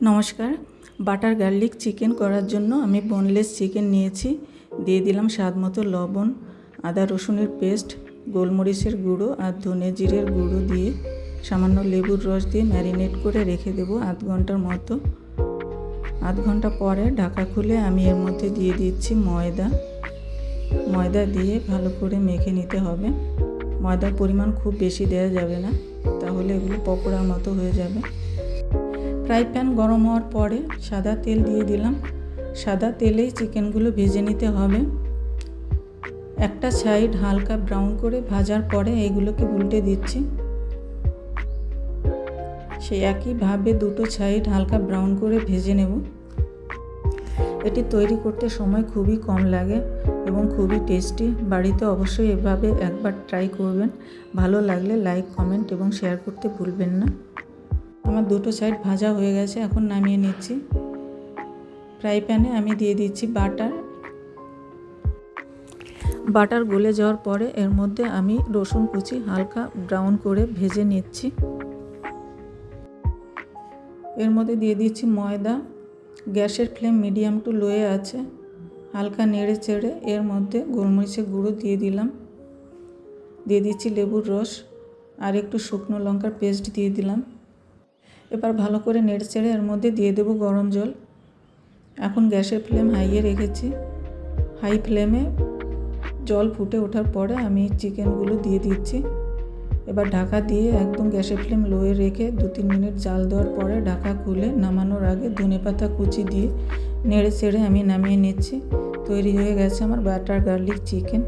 নমস্কার। Butter garlic chicken করার জন্য আমি বোনলেস চিকেন নিয়েছি। দিয়ে দিলাম স্বাদ মতো লবণ, আদা রসুনের পেস্ট, গোলমরিচের গুঁড়ো আর ধনে জিরের গুঁড়ো দিয়ে সামান্য লেবুর রস দিয়ে ম্যারিনেট করে রেখে দেবো আধ ঘন্টার মতো। আধ ঘন্টা পরে ঢাকা খুলে আমি এর মধ্যে দিয়ে দিচ্ছি ময়দা দিয়ে ভালো করে মেখে নিতে হবে। ময়দার পরিমাণ খুব বেশি দেওয়া যাবে না, তাহলে এগুলো পকোড়ার মতো হয়ে যাবে। ফ্রাই প্যান গরম হওয়ার পরে সাদা তেল দিয়ে দিলাম। সাদা তেলেই চিকেনগুলো ভেজে নিতে হবে। একটা সাইড হালকা ব্রাউন করে ভাজার পরে এগুলোকে উল্টে দিচ্ছি। সেই একইভাবে দুটো সাইড হালকা ব্রাউন করে ভেজে নেব। এটি তৈরি করতে সময় খুবই কম লাগে এবং খুবই টেস্টি। বাড়িতে অবশ্যই এভাবে একবার ট্রাই করবেন। ভালো লাগলে লাইক, কমেন্ট এবং শেয়ার করতে ভুলবেন না। আমার দুটো সাইড ভাজা হয়ে গেছে, এখন নামিয়ে নিচ্ছি। ফ্রাই প্যানে আমি দিয়ে দিচ্ছি বাটার গলে যাওয়ার পরে এর মধ্যে আমি রসুন কুচি হালকা ব্রাউন করে ভেজে নিচ্ছি। এর মধ্যে দিয়ে দিচ্ছি ময়দা। গ্যাসের ফ্লেম মিডিয়াম টু লোয়ে আছে। হালকা নেড়ে চেড়ে এর মধ্যে গোলমরিচের গুঁড়ো দিয়ে দিলাম। দিয়ে দিচ্ছি লেবুর রস আর একটু শুকনো লঙ্কার পেস্ট দিয়ে দিলাম। এবার ভালো করে নেড়ে চেড়ে এর মধ্যে দিয়ে দেবো গরম জল। এখন গ্যাসের ফ্লেম হাইয়ে রেখেছি। হাই ফ্লেমে জল ফুটে ওঠার পরে আমি চিকেনগুলো দিয়ে দিচ্ছি। এবার ঢাকা দিয়ে একদম গ্যাসের ফ্লেম লোয়ে রেখে 2-3 মিনিট জাল দেওয়ার পরে ঢাকা খুলে নামানোর আগে ধনেপাতা কুচি দিয়ে নেড়ে চেড়ে আমি নামিয়ে নিচ্ছি। তৈরি হয়ে গেছে আমার বাটার গার্লিক চিকেন।